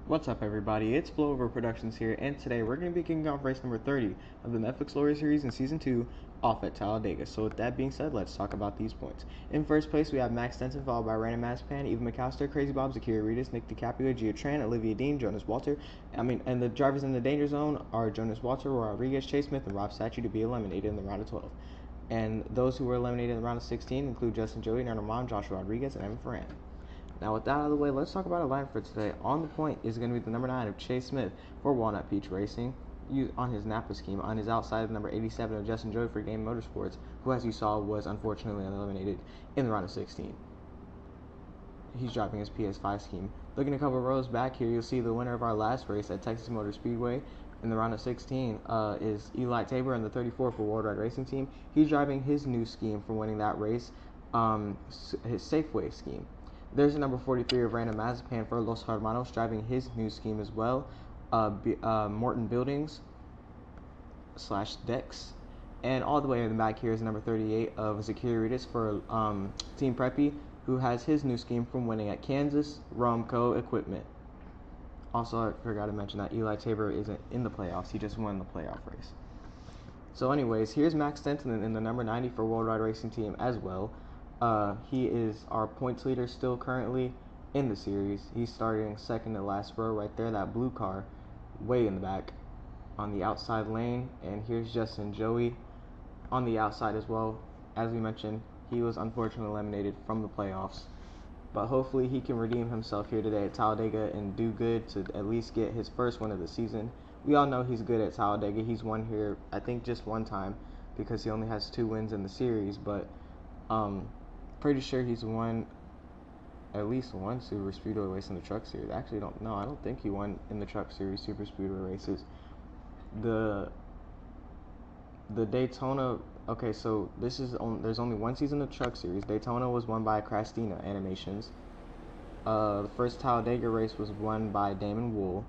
What's up, everybody? It's Flowover Productions here, and today we're going to be kicking off race number 30 of the Netflix Lorry Series in Season 2 off at Talladega. So with that being said, let's talk about these points. In first place, we have Max Stenson, followed by Random Mazepin, Eva McAllister, Crazy Bob, Zakira Reedus, Nick DiCaprio, Gio Tran, Olivia Dean, Jonas Walter. And the drivers in the danger zone are Jonas Walter, Rodriguez, Chase Smith, and Rob Statue to be eliminated in the round of 12. And those who were eliminated in the round of 16 include Justin Joey, Nerna Mom, Joshua Rodriguez, and Evan Ferran. Now, with that out of the way, let's talk about our line for today. On the point is going to be the number 9 of Chase Smith for Walnut Peach Racing on his Napa scheme. On his outside, the number 87 of Justin Joy for Game Motorsports, who, as you saw, was unfortunately eliminated in the round of 16. He's driving his PS5 scheme. Looking a couple rows back here, you'll see the winner of our last race at Texas Motor Speedway in the round of 16 is Eli Tabor in the 34 for World Ride Racing Team. He's driving his new scheme for winning that race, his Safeway scheme. There's the number 43 of Random Mazepin for Los Hermanos, driving his new scheme as well. Morton Buildings / Dex. And all the way in the back here is number 38 of Zakira Reedus for Team Preppy, who has his new scheme from winning at Kansas Romco Equipment. Also, I forgot to mention that Eli Tabor isn't in the playoffs. He just won the playoff race. So anyways, here's Max Stenson in the number 90 for World Ride Racing Team as well. He is our points leader still currently in the series. He's starting second to last row right there, that blue car way in the back on the outside lane. And here's Justin Joey on the outside as well. As we mentioned, he was unfortunately eliminated from the playoffs. But hopefully he can redeem himself here today at Talladega and do good to at least get his first win of the season. We all know he's good at Talladega. He's won here, I think, just one time because he only has 2 wins in the series. But pretty sure he's won at least one Super Speedway race in the Truck Series. Actually, I don't think he won in the Truck Series Super Speedway races. The Daytona. Okay, so there's only one season of Truck Series. Daytona was won by Crastina Animations. The first Talladega race was won by Damon Wool.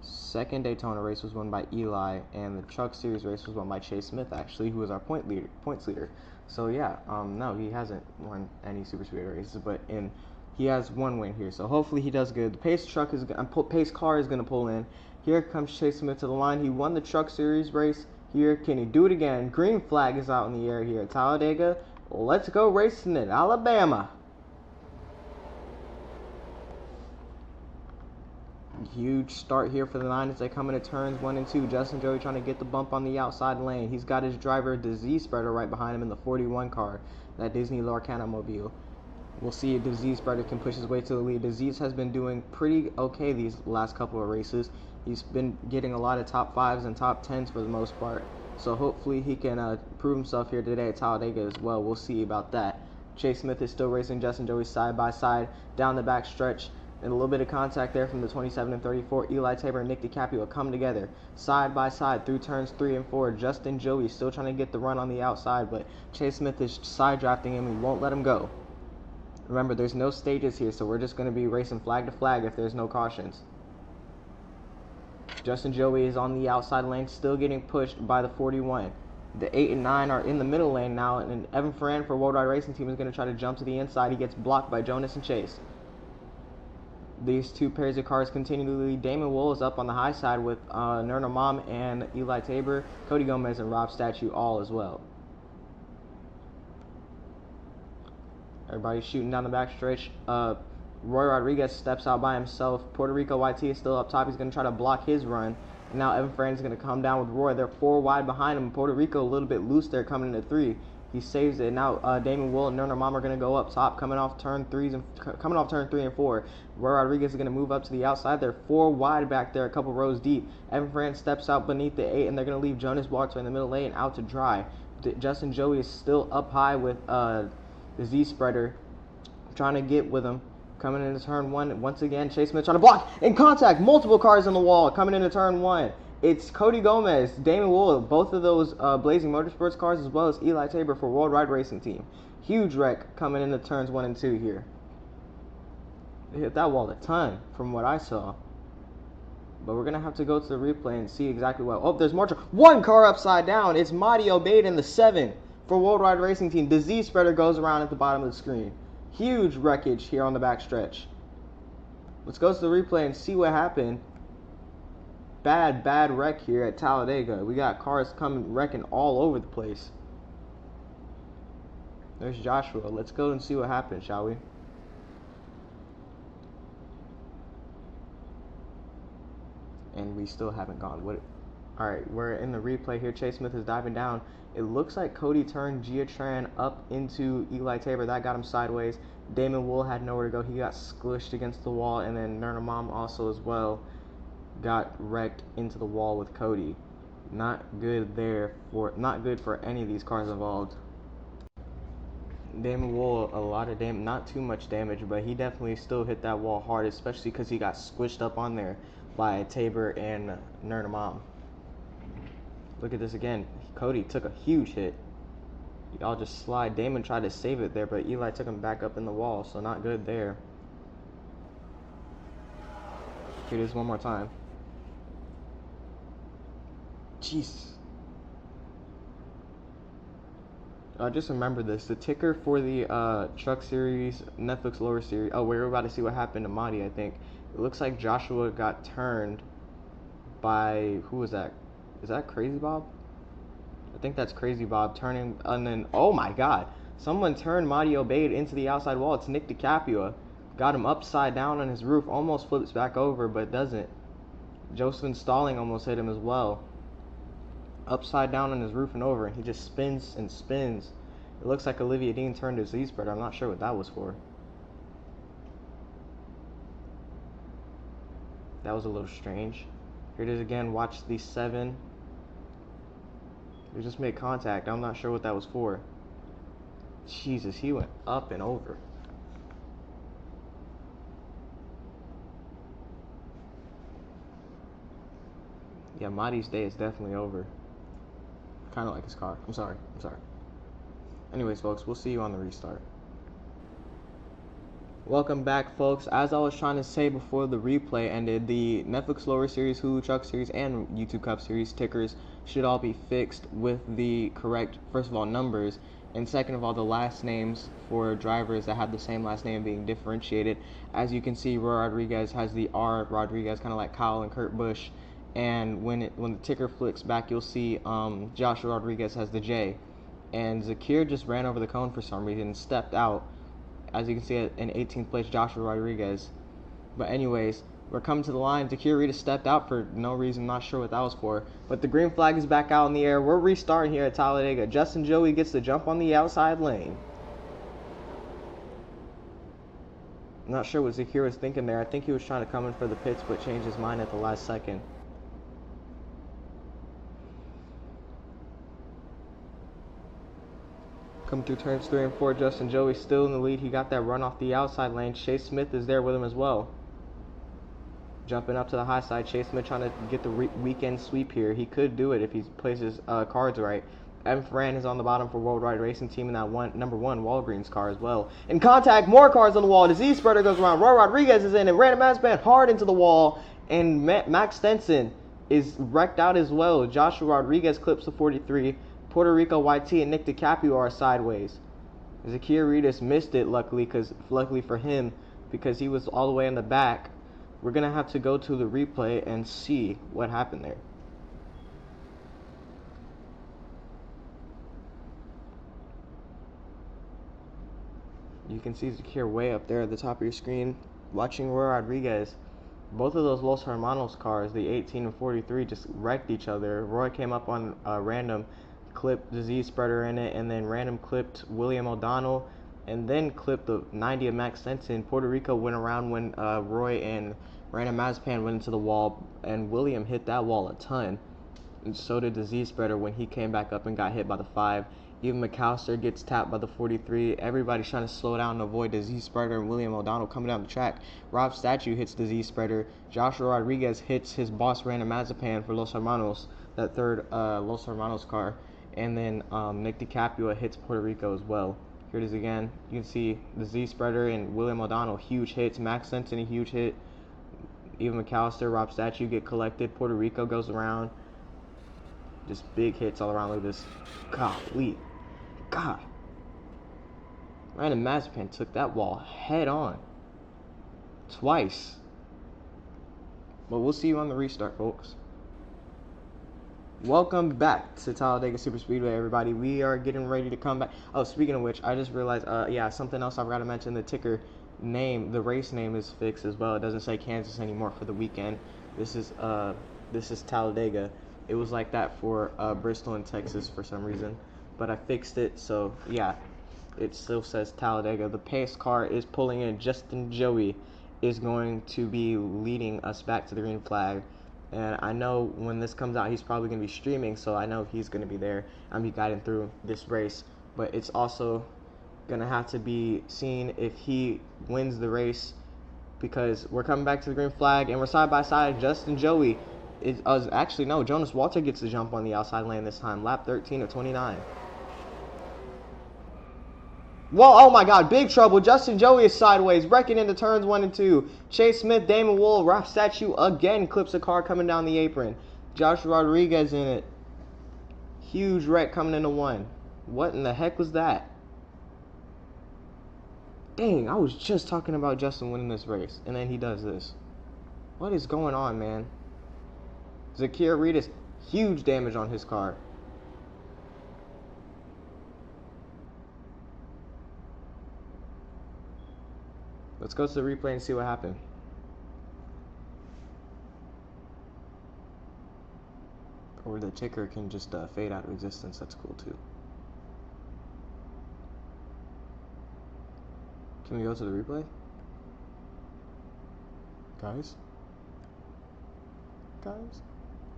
Second Daytona race was won by Eli, and the Truck Series race was won by Chase Smith, actually, who was our points leader. So yeah, no, he hasn't won any Super Speedway races, but he has one win here. So hopefully he does good. The pace car is gonna pull in. Here comes Chase Smith to the line. He won the Truck Series race here. Can he do it again? Green flag is out in the air here at Talladega. Let's go racing in Alabama. Huge start here for the 9 as they come into turns 1 and 2. Justin Joey trying to get the bump on the outside lane. He's got his driver Disease Spreader right behind him in the 41 car, that Disney Lorcana mobile. We'll see if Disease Spreader can push his way to the lead. Disease has been doing pretty okay these last couple of races. He's been getting a lot of top 5s and top 10s for the most part. So hopefully he can prove himself here today at Talladega as well. We'll see about that. Chase Smith is still racing Justin Joey side by side down the back stretch. And a little bit of contact there from the 27 and 34. Eli Tabor and Nick DiCaprio come together side by side through turns 3 and 4. Justin Joey still trying to get the run on the outside, but Chase Smith is side drafting him. He won't let him go. Remember, there's no stages here, so we're just going to be racing flag to flag if there's no cautions. Justin Joey is on the outside lane, still getting pushed by the 41. The 8 and 9 are in the middle lane now, and Evan Ferran for World Ride Racing Team is going to try to jump to the inside. He gets blocked by Jonas and Chase. These two pairs of cars continue to lead. Damon Wool is up on the high side with Nerna Mom and Eli Tabor, Cody Gomez, and Rob Statue all as well. Everybody's shooting down the backstretch. Roy Rodriguez steps out by himself. Puerto Rico YT is still up top. He's going to try to block his run. And now Evan Ferran is going to come down with Roy. They're 4 wide behind him. Puerto Rico a little bit loose there coming into 3. He saves it. Now Damon Wool and Nerna Mom are going to go up top, coming off turn 3 and 4. Roy Rodriguez is going to move up to the outside. They're 4 wide back there, a couple rows deep. Evan Ferran steps out beneath the 8, and they're going to leave Jonas Walter in the middle lane out to dry. Justin Joey is still up high with the Z-Spreader, trying to get with him. Coming into turn 1, once again, Chase Smith trying to block in contact. Multiple cars on the wall coming into turn 1. It's Cody Gomez, Damon Wool, both of those Blazing Motorsports cars, as well as Eli Tabor for World Ride Racing Team. Huge wreck coming into turns 1 and 2 here. They hit that wall a ton from what I saw. But we're going to have to go to the replay and see exactly what. Oh, there's more. 1 car upside down. It's Madi Obeid in the 7 for World Ride Racing Team. The Z-Spreader goes around at the bottom of the screen. Huge wreckage here on the back stretch. Let's go to the replay and see what happened. Bad wreck here at Talladega. We got cars coming wrecking all over the place. There's Joshua. Let's go and see what happened, shall we? And we still haven't gone. Alright, we're in the replay here. Chase Smith is diving down. It looks like Cody turned Giatran up into Eli Tabor. That got him sideways. Damon Wool had nowhere to go. He got squished against the wall. And then Nernamam also as well got wrecked into the wall with Cody. Not good for any of these cars involved. Damon Wool, a lot of damage, not too much damage, but he definitely still hit that wall hard, especially because he got squished up on there by Tabor and Nernamam. Look at this again. Cody took a huge hit. Y'all just slide. Damon tried to save it there, but Eli took him back up in the wall, so not good there. Here it is one more time. Jeez. Just remember this. The ticker for the Truck Series, Netflix Lower Series. Oh, we're about to see what happened to Mahdi, I think. It looks like Joshua got turned by... Who was that? Is that Crazy Bob? I think that's Crazy Bob turning... And then... Oh, my God. Someone turned Mahdi Obeid into the outside wall. It's Nick DiCaprio. Got him upside down on his roof. Almost flips back over, but doesn't. Joseph Stalling almost hit him as well. Upside down on his roof and over, and he just spins and spins. It looks like Olivia Dean turned his Z-spreader. I'm not sure what that was for. That was a little strange. Here it is again. Watch the 7. They just made contact. I'm not sure what that was for. Jesus, he went up and over. Yeah, Mahdi's day is definitely over. Kind of like his car. I'm sorry. Anyways, folks, we'll see you on the restart. Welcome back, folks. As I was trying to say before the replay ended, the Netflix Lower Series, Hulu Truck Series, and YouTube Cup Series tickers should all be fixed with the correct, first of all, numbers, and second of all, the last names for drivers that have the same last name being differentiated. As you can see, Roy Rodriguez has the R Rodriguez, kind of like Kyle and Kurt Busch. And when the ticker flicks back, you'll see Joshua Rodriguez has the J. And Zakir just ran over the cone for some reason and stepped out. As you can see, in 18th place, Joshua Rodriguez. But anyways, we're coming to the line. Zakir Rita stepped out for no reason. Not sure what that was for. But the green flag is back out in the air. We're restarting here at Talladega. Justin Joey gets to jump on the outside lane. I'm not sure what Zakir was thinking there. I think he was trying to come in for the pits, but changed his mind at the last second. Come through turns 3 and 4, Justin Joey still in the lead. He got that run off the outside lane. Chase Smith is there with him as well. Jumping up to the high side. Chase Smith trying to get the weekend sweep here. He could do it if he plays his cards right. Evan Ferran is on the bottom for Worldwide Racing Team in that number 1 Walgreens car as well. In contact, more cars on the wall. The Z-spreader goes around. Roy Rodriguez is in, and Random Mazepin hard into the wall. And Max Stenson is wrecked out as well. Joshua Rodriguez clips the 43. Puerto Rico YT and Nick DiCaprio are sideways. Zakir Ritas missed it, luckily for him, because he was all the way in the back. We're going to have to go to the replay and see what happened there. You can see Zakir way up there at the top of your screen, watching Roy Rodriguez. Both of those Los Hermanos cars, the 18 and 43, just wrecked each other. Roy came up on random, clipped the Z-spreader in it, and then random clipped William O'Donnell, and then clipped the 90 of Max Stenson. Puerto Rico went around when Roy and Random Mazepin went into the wall, and William hit that wall a ton. And so did the Z-spreader when he came back up and got hit by the 5. Even McAllister gets tapped by the 43. Everybody's trying to slow down and avoid the Z-spreader and William O'Donnell coming down the track. Rob Statue hits the Z-spreader. Joshua Rodriguez hits his boss Random Mazepin for Los Hermanos, that third Los Hermanos car. And then Nick DiCaprio hits Puerto Rico as well. Here it is again. You can see the Z-spreader and William O'Donnell, huge hits. Max Stenson, a huge hit. Even McAllister, Rob Statue get collected. Puerto Rico goes around. Just big hits all around. Look at this. Golly. God. Random Mazepin took that wall head on. Twice. But we'll see you on the restart, folks. Welcome back to Talladega Super Speedway, everybody. We are getting ready to come back. Oh, speaking of which, I just realized, yeah, something else I forgot to mention. The ticker name, the race name is fixed as well. It doesn't say Kansas anymore for the weekend. This is Talladega. It was like that for Bristol and Texas for some reason, but I fixed it, so yeah, it still says Talladega. The pace car is pulling in. Justin Joey is going to be leading us back to the green flag. And I know when this comes out, he's probably going to be streaming, so I know he's going to be there. I'm be guiding through this race. But it's also going to have to be seen if he wins the race, because we're coming back to the green flag, and we're side by side. Justin Joey is actually, no, Jonas Walter gets the jump on the outside lane this time. Lap 13 of 29. Whoa, oh my god, big trouble. Justin Joey is sideways, wrecking into turns 1 and 2. Chase Smith, Damon Wool, Rob Statue again clips a car coming down the apron. Josh Rodriguez in it. Huge wreck coming into 1. What in the heck was that? Dang, I was just talking about Justin winning this race, and then he does this. What is going on, man? Zakir Reedus, huge damage on his car. Let's go to the replay and see what happened. Or the ticker can just fade out of existence. That's cool too. Can we go to the replay? Guys?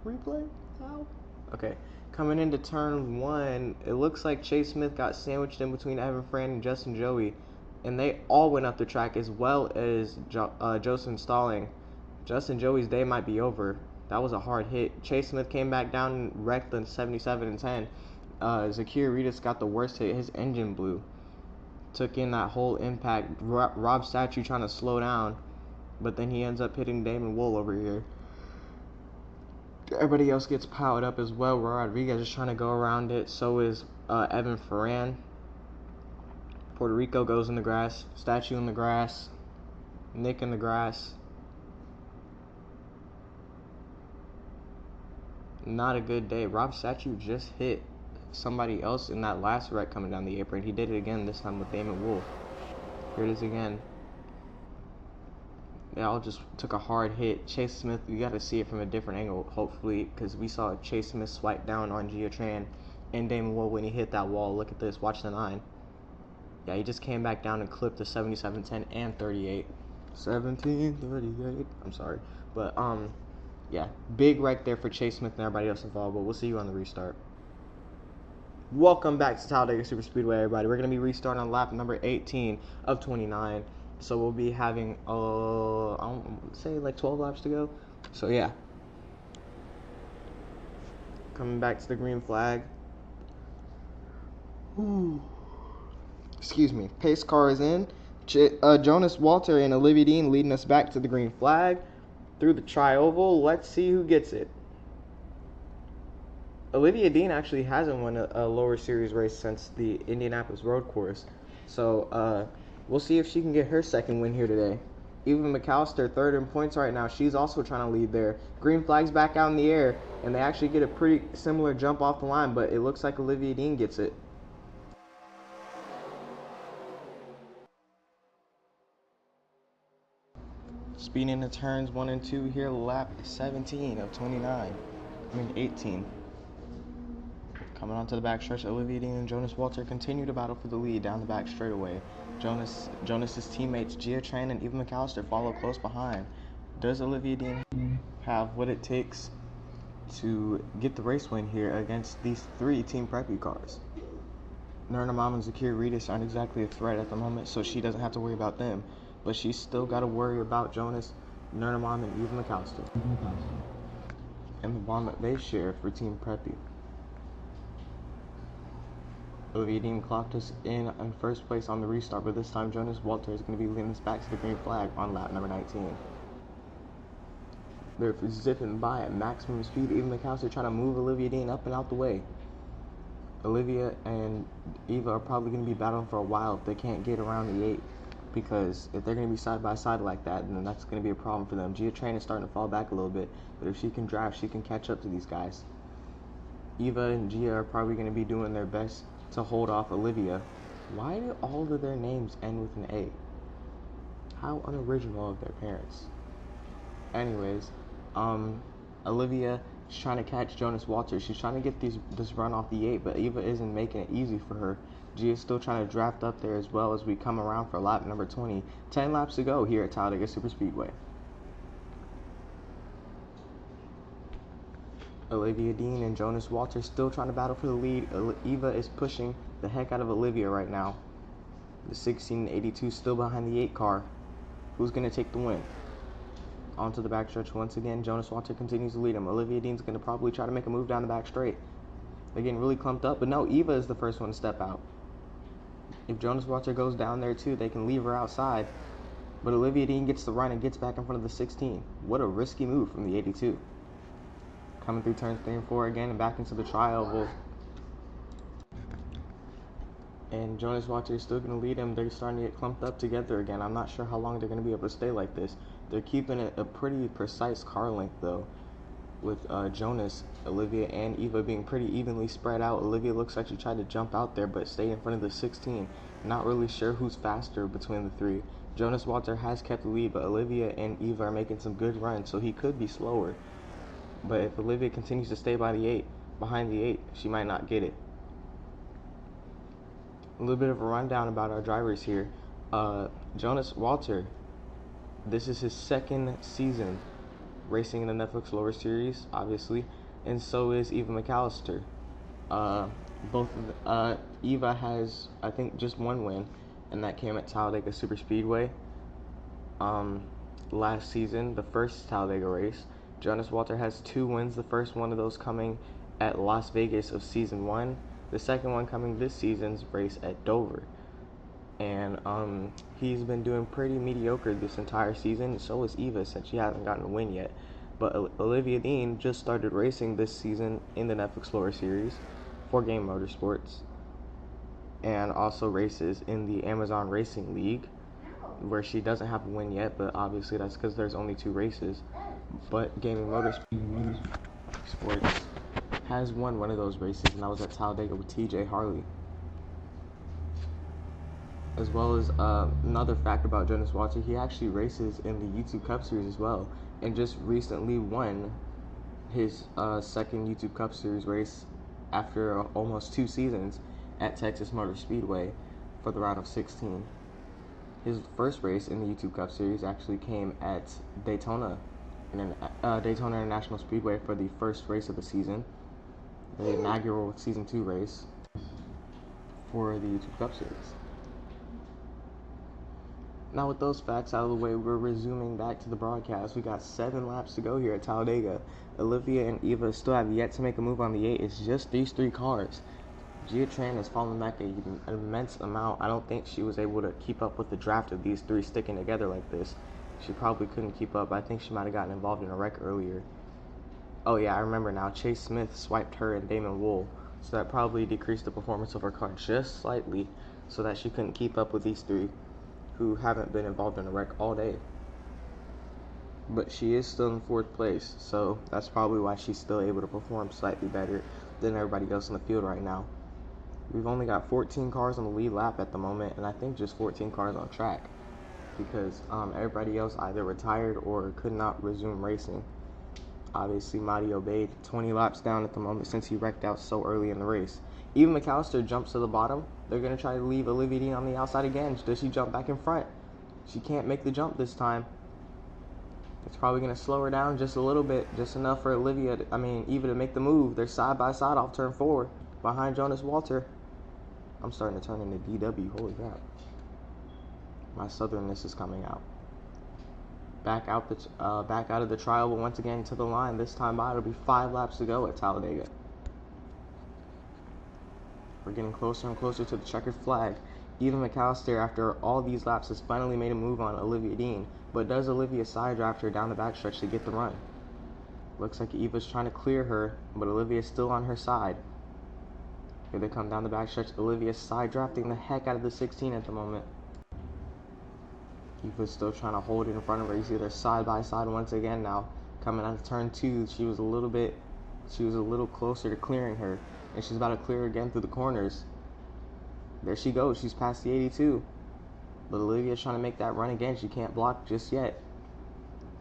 Replay? How? Okay. Coming into turn 1, it looks like Chase Smith got sandwiched in between Evan Fran and Justin Joey. And they all went up the track, as well as Joseph Stalling. Justin Joey's day might be over. That was a hard hit. Chase Smith came back down and wrecked the 77 and 10. Zakir Reedus got the worst hit. His engine blew. Took in that whole impact. Rob Statue trying to slow down, but then he ends up hitting Damon Wool over here. Everybody else gets piled up as well. Rodriguez is trying to go around it. So is Evan Ferran. Puerto Rico goes in the grass. Statue in the grass. Nick in the grass. Not a good day. Rob Statue just hit somebody else in that last wreck coming down the apron. He did it again, this time with Damon Wool. Here it is again. They all just took a hard hit. Chase Smith, you got to see it from a different angle, hopefully, because we saw Chase Smith swipe down on Giatran and Damon Wool when he hit that wall. Look at this. Watch the 9. Yeah, he just came back down and clipped the 77, 10, and 38. 17, 38. I'm sorry. But, yeah, big wreck there for Chase Smith and everybody else involved, but we'll see you on the restart. Welcome back to Talladega Super Speedway, everybody. We're going to be restarting on lap number 18 of 29. So we'll be having, I don't say like 12 laps to go. So, yeah. Coming back to the green flag. Ooh. Excuse me. Pace car is in. Jonas Walter and Olivia Dean leading us back to the green flag through the tri-oval. Let's see who gets it. Olivia Dean actually hasn't won a lower series race since the Indianapolis road course. So we'll see if she can get her second win here today. Eva McAllister, third in points right now. She's also trying to lead there. Green flag's back out in the air, and they actually get a pretty similar jump off the line, but it looks like Olivia Dean gets it. Speeding into turns 1 and 2 here, lap 17 of 29. 18. Coming onto the backstretch, Olivia Dean and Jonas Walter continue to battle for the lead down the back straightaway. Jonas's teammates Giatran and Eva McAllister follow close behind. Does Olivia Dean have what it takes to get the race win here against these 3 Team Preppy cars? Nirna Mom and Zakir Reedus aren't exactly a threat at the moment, so she doesn't have to worry about them. But she's still got to worry about Jonas, Nirna Mom, and Eva McAllister. And the bond that they share for Team Preppy. Olivia Dean clocked us in first place on the restart, but this time Jonas Walter is going to be leading us back to the green flag on lap number 19. They're zipping by at maximum speed. Eva McAllister trying to move Olivia Dean up and out the way. Olivia and Eva are probably going to be battling for a while if they can't get around the 8. because if they're going to be side by side like that, then that's going to be a problem for them. Gia Train is starting to fall back a little bit, but if she can drive, she can catch up to these guys. Eva and Gia are probably going to be doing their best to hold off Olivia. Why do all of their names end with an A? How unoriginal of their parents. Anyways, Olivia is trying to catch Jonas Walters. She's trying to get this run off the 8, but Eva isn't making it easy for her. Gia's still trying to draft up there as well as we come around for lap number 20. 10 laps to go here at Talladega Superspeedway. Olivia Dean and Jonas Walters still trying to battle for the lead. Eva is pushing the heck out of Olivia right now. The 1682 still behind the 8 car. Who's going to take the win? Onto the backstretch once again. Jonas Walters continues to lead him. Olivia Dean's going to probably try to make a move down the back straight. They're getting really clumped up, but no, Eva is the first one to step out. If Jonas Walters goes down there too, they can leave her outside. But Olivia Dean gets the run and gets back in front of the 16. What a risky move from the 82. Coming through turns 3 and 4 again and back into the tri-oval. And Jonas Walters is still going to lead him. They're starting to get clumped up together again. I'm not sure how long they're going to be able to stay like this. They're keeping it a pretty precise car length, though, with Jonas, Olivia, and Eva being pretty evenly spread out. Olivia looks like she tried to jump out there, but stayed in front of the 16. Not really sure who's faster between the three. Jonas Walters has kept the lead, but Olivia and Eva are making some good runs, so he could be slower. But if Olivia continues to stay by the 8, behind the 8, she might not get it. A little bit of a rundown about our drivers here. Jonas Walters, this is his second season racing in the Netflix Lower Series, obviously, and so is Eva McAllister. Eva has, I think, just one win, and that came at Talladega Superspeedway last season, the first Talladega race. Jonas Walters has 2 wins, the first one of those coming at Las Vegas of season 1, the second one coming this season's race at Dover. And he's been doing pretty mediocre this entire season. So is Eva, since she hasn't gotten a win yet. But Olivia Dean just started racing this season in the Netflix Lower Series for Game Motorsports, and also races in the Amazon Racing League, where she doesn't have a win yet, but obviously that's because there's only 2 races. But Gaming Motorsports has won one of those races, and that was at Talladega with TJ Harley. As well as another fact about Jonas Walters, he actually races in the YouTube Cup Series as well, and just recently won his second YouTube Cup Series race after almost 2 seasons at Texas Motor Speedway for the round of 16. His first race in the YouTube Cup Series actually came at Daytona International Speedway for the first race of the season, the inaugural Season 2 race for the YouTube Cup Series. Now with those facts out of the way, we're resuming back to the broadcast. We got 7 laps to go here at Talladega. Olivia and Eva still have yet to make a move on the 8. It's just these 3 cars. Gia Tran has fallen back an immense amount. I don't think she was able to keep up with the draft of these 3 sticking together like this. She probably couldn't keep up. I think she might have gotten involved in a wreck earlier. Oh yeah, I remember now. Chase Smith swiped her and Damon Wool, so that probably decreased the performance of her car just slightly, so that she couldn't keep up with these 3 who haven't been involved in a wreck all day. But she is still in 4th place, so that's probably why she's still able to perform slightly better than everybody else in the field right now. We've only got 14 cars on the lead lap at the moment, and I think just 14 cars on track, because everybody else either retired or could not resume racing. Obviously, Madi obeyed 20 laps down at the moment since he wrecked out so early in the race. Even McAllister jumps to the bottom. They're going to try to leave Olivia Dean on the outside again. Does she jump back in front? She can't make the jump this time. It's probably going to slow her down just a little bit, just enough for Eva to make the move. They're side by side off turn 4 behind Jonas Walters. I'm starting to turn into DW. Holy crap. My southernness is coming out. Back out of the trial, but once again to the line. This time by, it'll be 5 laps to go at Talladega. We're getting closer and closer to the checkered flag. Eva McAllister, after all these laps, has finally made a move on Olivia Dean, but does Olivia side draft her down the backstretch to get the run? Looks like Eva's trying to clear her, but Olivia's still on her side. Here they come down the backstretch. Olivia's side drafting the heck out of the 16 at the moment. Eva's still trying to hold it in front of her. You see they're side by side once again now. Coming out of turn 2, she was a little closer to clearing her, and she's about to clear again through the corners. There she goes. She's past the 82. But Olivia's trying to make that run again. She can't block just yet.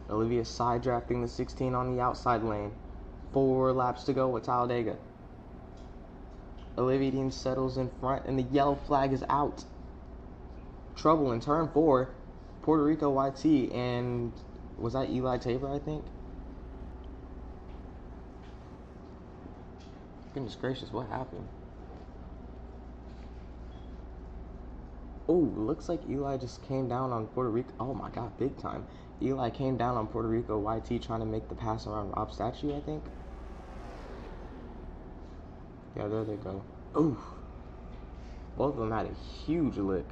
Olivia's side drafting the 16 on the outside lane. 4 laps to go with Talladega. Olivia Dean settles in front, and the yellow flag is out. Trouble in turn 4. Puerto Rico YT, and was that Eli Tabor, I think? Goodness gracious, what happened? Oh, looks like Eli just came down on Puerto Rico. Oh my god, big time. Eli came down on Puerto Rico YT trying to make the pass around Rob Statue, I think. Yeah, there they go. Ooh. Both of them had a huge lick.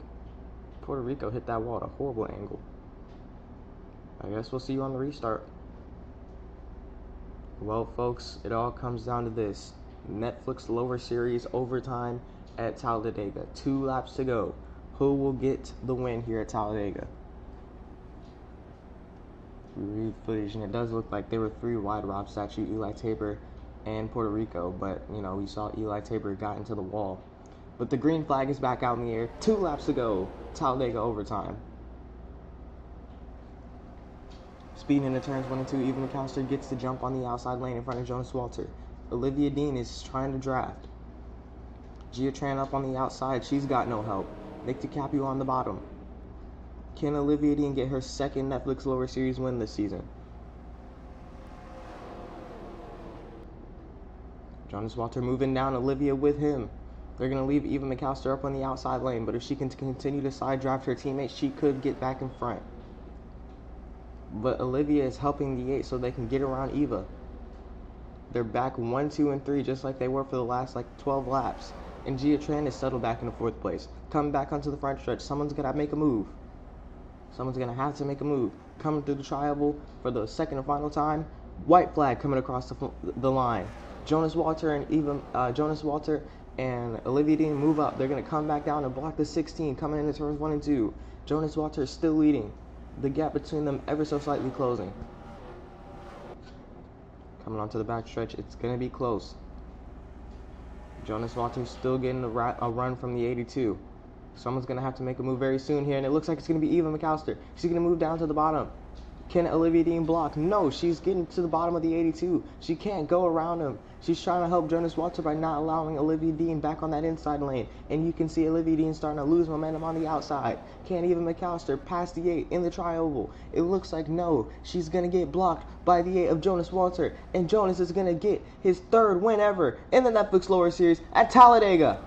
Puerto Rico hit that wall at a horrible angle. I guess we'll see you on the restart. Well, folks, it all comes down to this. Netflix lower series overtime at Talladega. 2 laps to go. Who will get the win here at Talladega? We read footage, and it does look like they were 3 wide. Rob Statue, Eli Tabor, and Puerto Rico. But, you know, we saw Eli Tabor got into the wall. But the green flag is back out in the air. 2 laps to go. Talladega overtime. Speeding into turns 1 and 2, Eva McAllister gets the jump on the outside lane in front of Jonas Walter. Olivia Dean is trying to draft. Gia Tran up on the outside. She's got no help. Nick DiCaprio on the bottom. Can Olivia Dean get her second Netflix lower series win this season? Jonas Walter moving down, Olivia with him. They're going to leave Eva McAllister up on the outside lane, but if she can continue to side draft her teammates, she could get back in front. But Olivia is helping the 8 so they can get around Eva. They're back 1, 2, and 3 just like they were for the last 12 laps. And Gia Tran is settled back in the 4th place. Coming back onto the front stretch. Someone's going to make a move. Someone's going to have to make a move. Coming through the tri-oval for the second and final time. White flag coming across the line. Jonas Walter and Olivia Dean move up. They're going to come back down and block the 16 coming into turns 1 and 2. Jonas Walter is still leading. The gap between them ever so slightly closing. Coming onto the back stretch, it's going to be close. Jonas Walter's still getting a run from the 82. Someone's going to have to make a move very soon here, and it looks like it's going to be Eva McAllister. She's going to move down to the bottom. Can Olivia Dean block? No, she's getting to the bottom of the 82. She can't go around him. She's trying to help Jonas Walter by not allowing Olivia Dean back on that inside lane. And you can see Olivia Dean starting to lose momentum on the outside. Can't even McAllister pass the 8 in the tri-oval. It looks like no. She's going to get blocked by the 8 of Jonas Walter. And Jonas is going to get his 3rd win ever in the Netflix lower series at Talladega.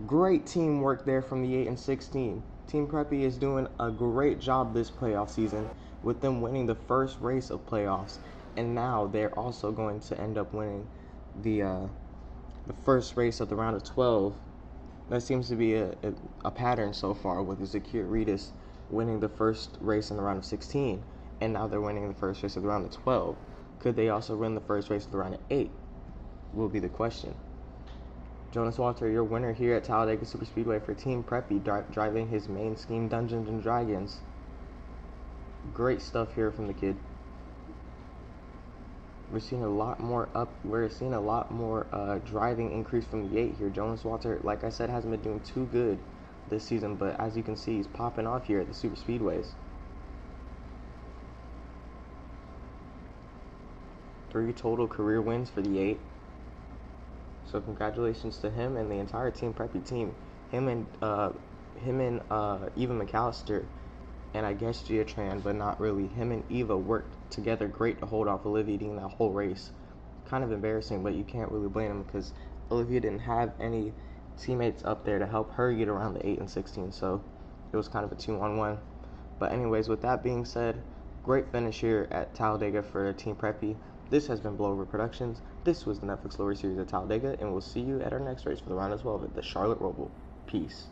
Great teamwork there from the 8 and 16. Team Preppy is doing a great job this playoff season with them winning the first race of playoffs, and now they're also going to end up winning the first race of the round of 12. That seems to be a pattern so far, with Zakir Reedus winning the first race in the round of 16, and now they're winning the first race of the round of 12. Could they also win the first race of the round of 8? Will be the question. Jonas Walter, your winner here at Talladega Superspeedway for Team Preppy, driving his main scheme Dungeons and Dragons. Great stuff here from the kid. We're seeing a lot more driving increase from the 8 here. Jonas Walter, like I said, hasn't been doing too good this season, but as you can see, he's popping off here at the Superspeedways. 3 total career wins for the 8. So congratulations to him and the entire Team Preppy team. Him and Eva McAllister, and I guess Gia Tran, but not really. Him and Eva worked together great to hold off Olivia Dean that whole race. Kind of embarrassing, but you can't really blame him because Olivia didn't have any teammates up there to help her get around the 8 and 16, so it was kind of a 2-on-1. But anyways, with that being said, great finish here at Talladega for Team Preppy. This has been Blowover Productions. This was the Netflix Lower Series at Talladega, and we'll see you at our next race for the round of 12 at the Charlotte Roval. Peace.